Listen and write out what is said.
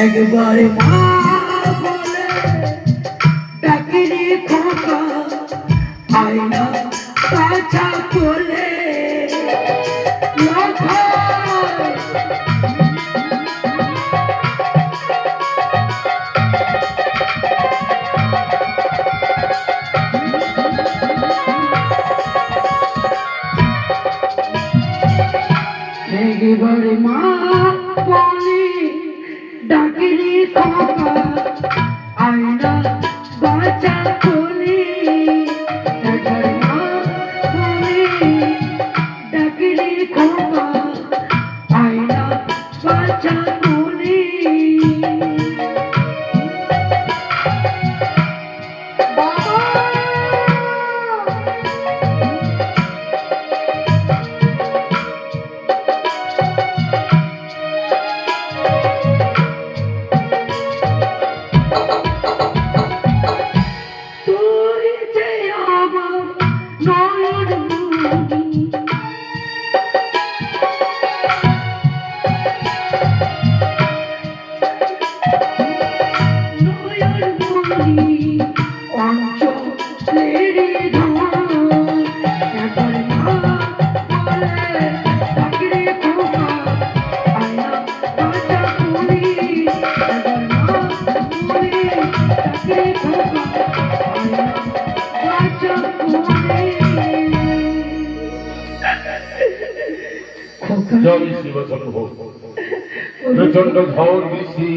একবার মা বলে ডাকিনি খোকা আয়না কাছা বলে একবার মা বলে ডাকিনি খোকা আয়না বাঁচা বলে একবার মা বলে ডাকিনি খোকা আয়না বাঁচা বলে প্রচন্ড ঝড় বৃষ্টি